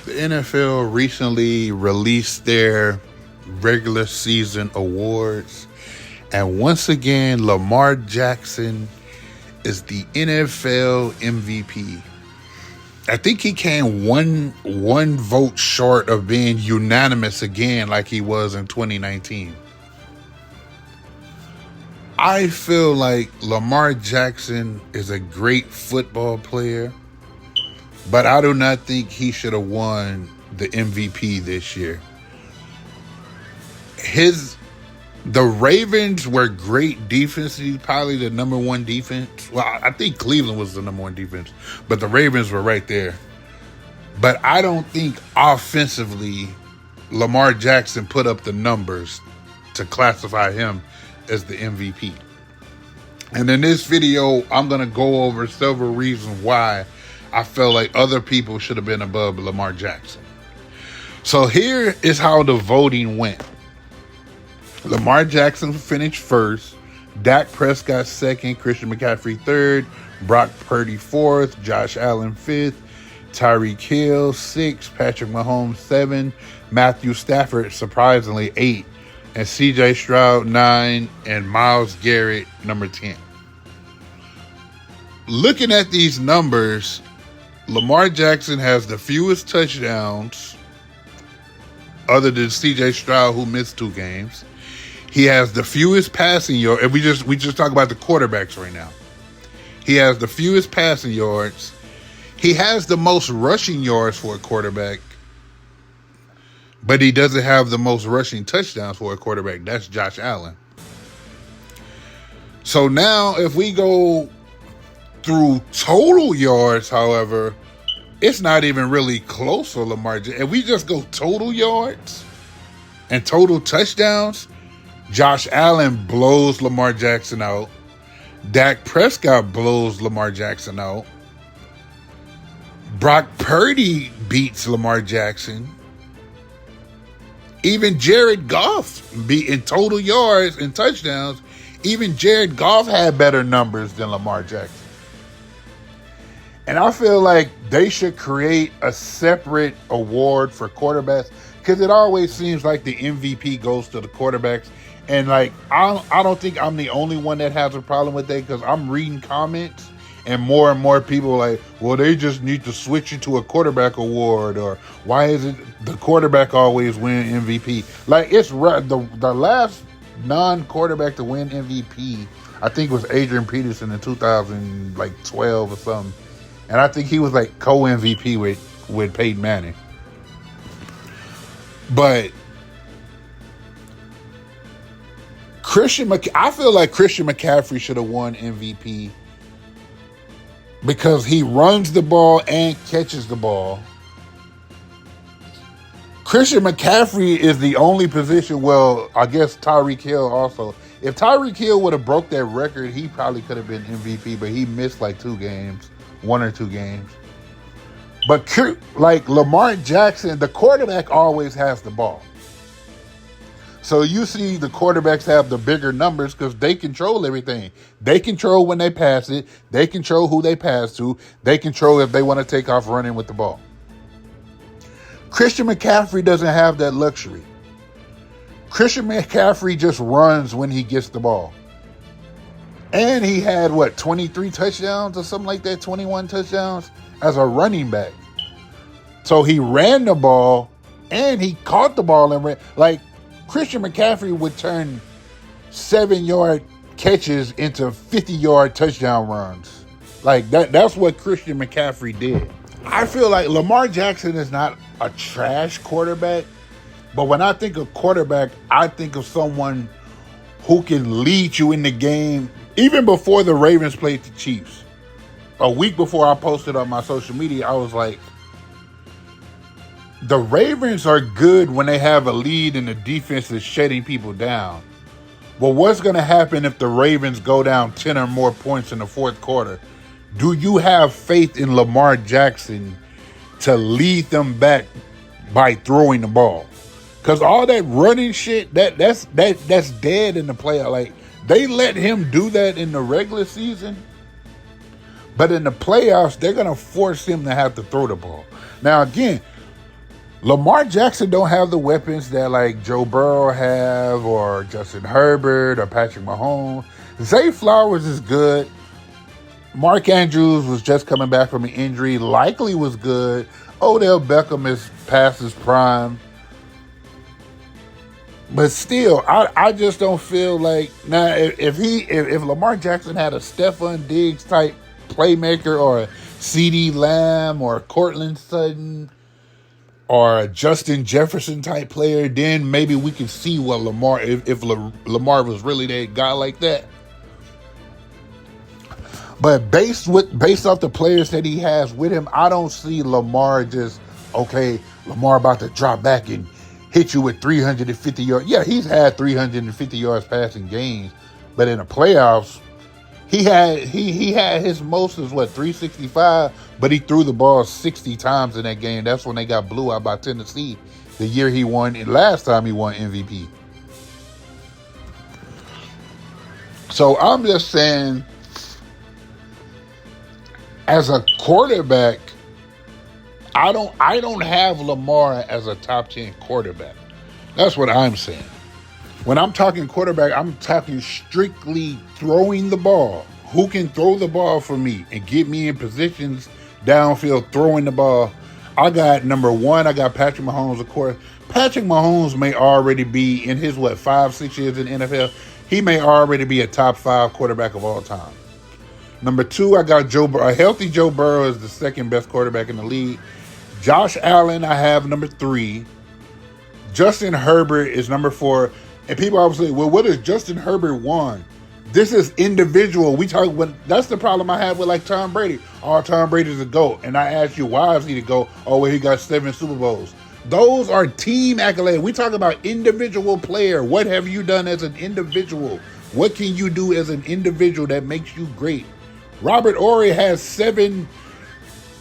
The NFL recently released their regular season awards, and once again, Lamar Jackson is the NFL MVP. I think he came one vote short of being unanimous again, like he was in 2019. I feel like Lamar Jackson is a great football player, but I do not think he should have won the MVP this year. The Ravens were great defensively, probably the number one defense. Well, I think Cleveland was the number one defense, but the Ravens were right there. But I don't think offensively Lamar Jackson put up the numbers to classify him as the MVP. And in this video, I'm going to go over several reasons why I felt like other people should have been above Lamar Jackson. So here is how the voting went. Lamar Jackson finished first, Dak Prescott second, Christian McCaffrey third, Brock Purdy fourth, Josh Allen fifth, Tyreek Hill sixth, Patrick Mahomes seven, Matthew Stafford surprisingly 8, and CJ Stroud 9, and Myles Garrett number 10. Looking at these numbers, Lamar Jackson has the fewest touchdowns other than CJ Stroud, who missed 2 games. He has the fewest passing yards. And we just talk about the quarterbacks right now. He has the fewest passing yards. He has the most rushing yards for a quarterback, but he doesn't have the most rushing touchdowns for a quarterback. That's Josh Allen. So now if we go through total yards, however, it's not even really close for Lamar. If we just go total yards and total touchdowns, Josh Allen blows Lamar Jackson out. Dak Prescott blows Lamar Jackson out. Brock Purdy beats Lamar Jackson. Even Jared Goff beat in total yards and touchdowns. Even Jared Goff had better numbers than Lamar Jackson. And I feel like they should create a separate award for quarterbacks, because it always seems like the MVP goes to the quarterbacks. And like, I don't think I'm the only one that has a problem with that, because I'm reading comments and more people are like, well, they just need to switch it to a quarterback award, or why is it the quarterback always win MVP? Like, it's the last non-quarterback to win MVP, I think, was Adrian Peterson in 2012 or something. And I think he was like co-MVP with Peyton Manning. But I feel like Christian McCaffrey should have won MVP, because he runs the ball and catches the ball. Christian McCaffrey is the only position, well, I guess Tyreek Hill also. If Tyreek Hill would have broke that record, he probably could have been MVP, but he missed like 1 or 2 games. But like Lamar Jackson, the quarterback always has the ball. So you see the quarterbacks have the bigger numbers because they control everything. They control when they pass it. They control who they pass to. They control if they want to take off running with the ball. Christian McCaffrey doesn't have that luxury. Christian McCaffrey just runs when he gets the ball. And he had, 23 touchdowns or something like that, 21 touchdowns as a running back. So he ran the ball and he caught the ball and ran. Like, Christian McCaffrey would turn 7-yard catches into 50-yard touchdown runs. Like, that's what Christian McCaffrey did. I feel like Lamar Jackson is not a trash quarterback, but when I think of quarterback, I think of someone who can lead you in the game. Even before the Ravens played the Chiefs, a week before I posted on my social media, I was like, the Ravens are good when they have a lead and the defense is shutting people down. But what's going to happen if the Ravens go down 10 or more points in the fourth quarter? Do you have faith in Lamar Jackson to lead them back by throwing the ball? Because all that running shit, that's dead in the playoff. Like, they let him do that in the regular season, but in the playoffs, they're going to force him to have to throw the ball. Now, again, Lamar Jackson don't have the weapons that like Joe Burrow have or Justin Herbert or Patrick Mahomes. Zay Flowers is good. Mark Andrews was just coming back from an injury. Likely was good. Odell Beckham is past his prime. But still, I just don't feel like now if Lamar Jackson had a Stephon Diggs type playmaker or a CeeDee Lamb or a Cortland Sutton or a Justin Jefferson type player, then maybe we can see what Lamar if Lamar was really that guy like that. But based off the players that he has with him, I don't see Lamar just Lamar about to drop back and hit you with 350 yards. Yeah, he's had 350 yards passing games, but in the playoffs, he had his most is 365, but he threw the ball 60 times in that game. That's when they got blew out by Tennessee the year he won. Last time he won MVP. So I'm just saying, as a quarterback, I don't have Lamar as a top 10 quarterback. That's what I'm saying. When I'm talking quarterback, I'm talking strictly throwing the ball. Who can throw the ball for me and get me in positions downfield throwing the ball? I got number one, I got Patrick Mahomes, of course. Patrick Mahomes may already be in his 5-6 years in the NFL. He may already be a top 5 quarterback of all time. Number two, I got Joe Burrow. A healthy Joe Burrow is the second best quarterback in the league. Josh Allen, I have number 3. Justin Herbert is number 4. And people always say, well, what has Justin Herbert won? This is individual. That's the problem I have with like Tom Brady. Oh, Tom Brady's a GOAT. And I ask you, why is he the GOAT? Oh, well, he got 7 Super Bowls. Those are team accolades. We talk about individual player. What have you done as an individual? What can you do as an individual that makes you great? Robert Horry has 7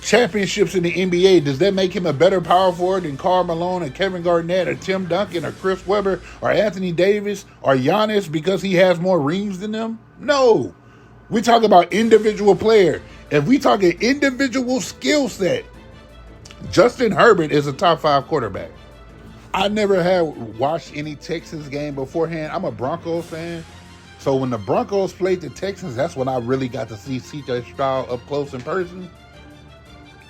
championships in the NBA. Does that make him a better power forward than Karl Malone and Kevin Garnett or Tim Duncan or Chris Webber or Anthony Davis or Giannis because he has more rings than them? No. We talk about individual player. If we talk an individual skill set, Justin Herbert is a top 5 quarterback. I never had watched any Texans game beforehand. I'm a Broncos fan. So when the Broncos played the Texans, that's when I really got to see C.J. Stroud up close in person.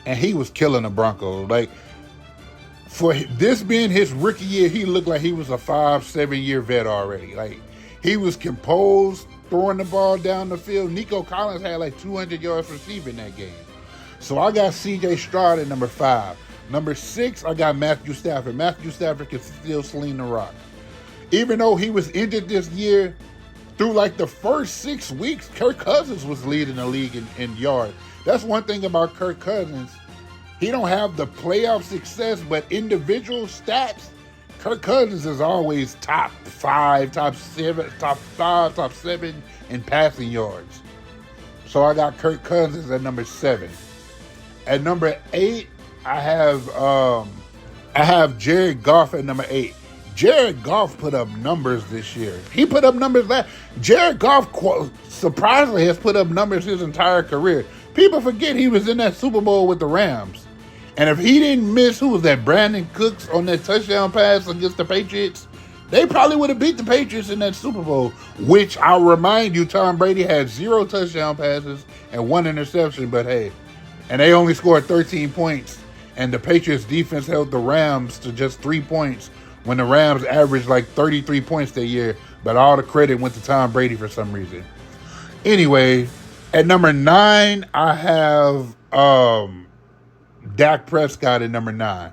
And he was killing the Broncos. Like, for this being his rookie year, he looked like he was a 5-7 year vet already. Like, he was composed, throwing the ball down the field. Nico Collins had like 200 yards receiving that game. So I got C.J. Stroud at number 5. Number 6, I got Matthew Stafford. Matthew Stafford can still sling the rock. Even though he was injured this year, through like the first 6 weeks, Kirk Cousins was leading the league in yards. That's one thing about Kirk Cousins. He don't have the playoff success, but individual stats, Kirk Cousins is always top 5, top 7 in passing yards. So I got Kirk Cousins at number 7. At number 8, I have Jared Goff at number 8. Jared Goff put up numbers this year. He put up numbers Jared Goff surprisingly has put up numbers his entire career. People forget he was in that Super Bowl with the Rams. And if he didn't miss, who was that, Brandon Cooks on that touchdown pass against the Patriots, they probably would have beat the Patriots in that Super Bowl, which I'll remind you, Tom Brady had 0 touchdown passes and 1 interception, but hey, and they only scored 13 points, and the Patriots defense held the Rams to just 3 points when the Rams averaged like 33 points that year, but all the credit went to Tom Brady for some reason. Anyway, at number 9, I have Dak Prescott at number 9.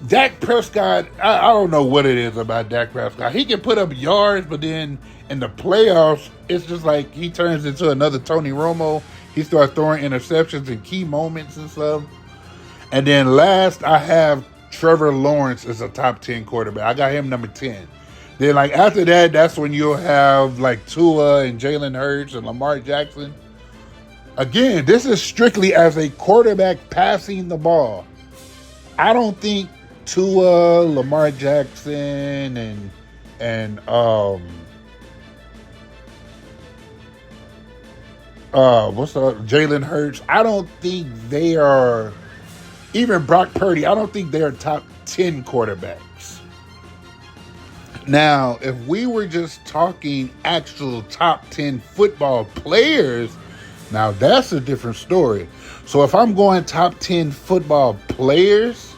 Dak Prescott, I don't know what it is about Dak Prescott. He can put up yards, but then in the playoffs, it's just like he turns into another Tony Romo. He starts throwing interceptions in key moments and stuff. And then last, I have Trevor Lawrence as a top 10 quarterback. I got him number 10. Then, like, after that, that's when you'll have, like, Tua and Jalen Hurts and Lamar Jackson. Again, this is strictly as a quarterback passing the ball. I don't think Tua, Lamar Jackson, and Jalen Hurts, I don't think they are Even Brock Purdy, I don't think they're top 10 quarterbacks. Now, if we were just talking actual top 10 football players, now that's a different story. So if I'm going top 10 football players,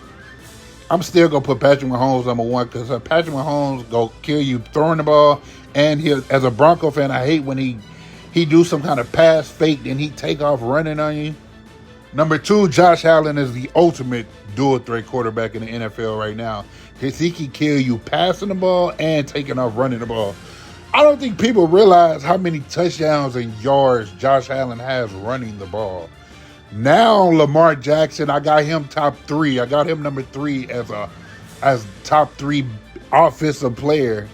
I'm still going to put Patrick Mahomes number one, because Patrick Mahomes go kill you throwing the ball. And he, as a Bronco fan, I hate when he do some kind of pass fake and he take off running on you. Number two, Josh Allen is the ultimate dual threat quarterback in the NFL right now, because he can kill you passing the ball and taking off running the ball. I don't think people realize how many touchdowns and yards Josh Allen has running the ball. Now Lamar Jackson, I got him top 3. I got him number 3 as top 3 offensive player,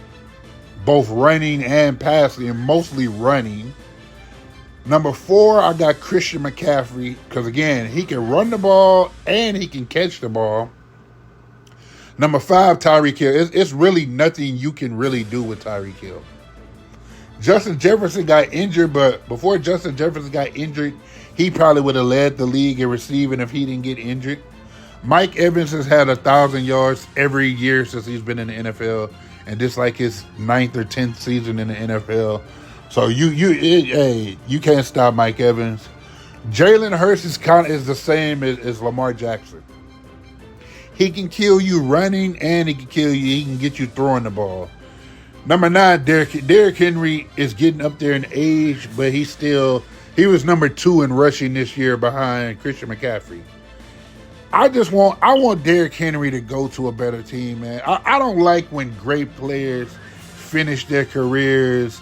both running and passing, and mostly running. Number 4, I got Christian McCaffrey, because again, he can run the ball and he can catch the ball. Number 5, Tyreek Hill. It's really nothing you can really do with Tyreek Hill. Justin Jefferson got injured, but before Justin Jefferson got injured, he probably would have led the league in receiving if he didn't get injured. Mike Evans has had 1,000 yards every year since he's been in the NFL, and this like his 9th or 10th season in the NFL. So you can't stop Mike Evans. Jalen Hurts is the same as Lamar Jackson. He can kill you running, and he can get you throwing the ball. Number 9, Derrick Henry is getting up there in age, but he was number 2 in rushing this year behind Christian McCaffrey. I want Derrick Henry to go to a better team, man. I don't like when great players finish their careers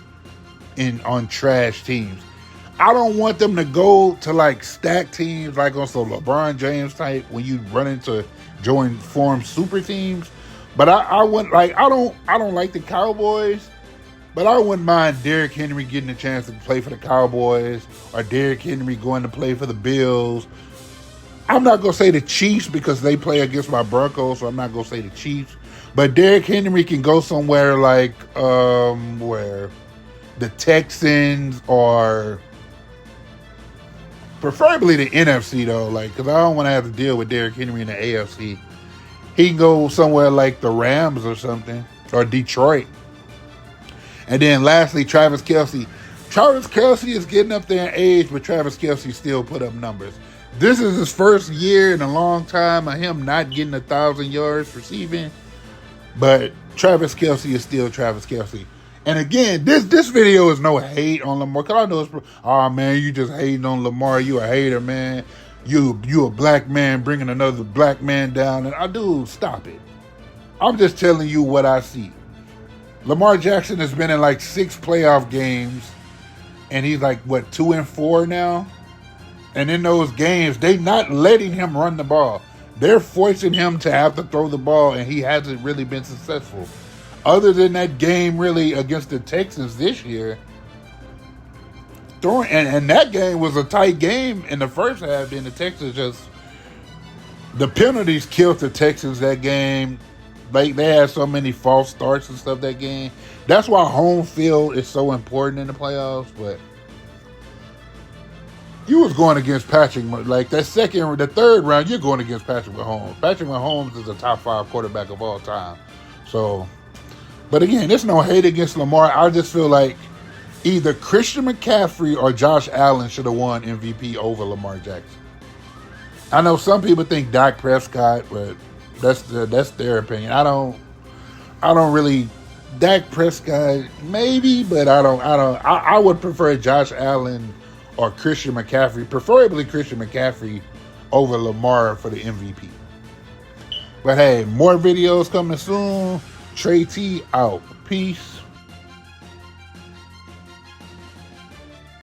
on trash teams. I don't want them to go to like stack teams, like on some LeBron James type, when you run into form super teams. But I don't like the Cowboys, but I wouldn't mind Derrick Henry getting a chance to play for the Cowboys, or Derrick Henry going to play for the Bills. I'm not going to say the Chiefs because they play against my Broncos, so I'm not going to say the Chiefs. But Derrick Henry can go somewhere like where the Texans, or preferably the NFC though, like, because I don't want to have to deal with Derrick Henry in the AFC. He can go somewhere like the Rams or something, or Detroit. And then lastly, Travis Kelce. Travis Kelce is getting up there in age, but Travis Kelce still put up numbers. This is his first year in a long time of him not getting 1,000 yards receiving, but Travis Kelce is still Travis Kelce. And again, this video is no hate on Lamar. Cause I know oh man, you just hating on Lamar. You a hater, man. You a black man bringing another black man down. And I do, stop it. I'm just telling you what I see. Lamar Jackson has been in like 6 playoff games, and he's like, what, 2-4 now? And in those games, they not letting him run the ball. They're forcing him to have to throw the ball, and he hasn't really been successful. Other than that game really against the Texans this year, and that game was a tight game in the first half. Then the Texans the penalties killed the Texans that game. Like, they had so many false starts and stuff that game. That's why home field is so important in the playoffs. But you was going against Patrick, like the third round, you're going against Patrick Mahomes. Patrick Mahomes is a top 5 quarterback of all time. So, but again, there's no hate against Lamar. I just feel like either Christian McCaffrey or Josh Allen should have won MVP over Lamar Jackson. I know some people think Dak Prescott, but that's their opinion. I don't really. Dak Prescott maybe, but I would prefer Josh Allen or Christian McCaffrey, preferably Christian McCaffrey over Lamar for the MVP. But hey, more videos coming soon. Trey T out. Peace.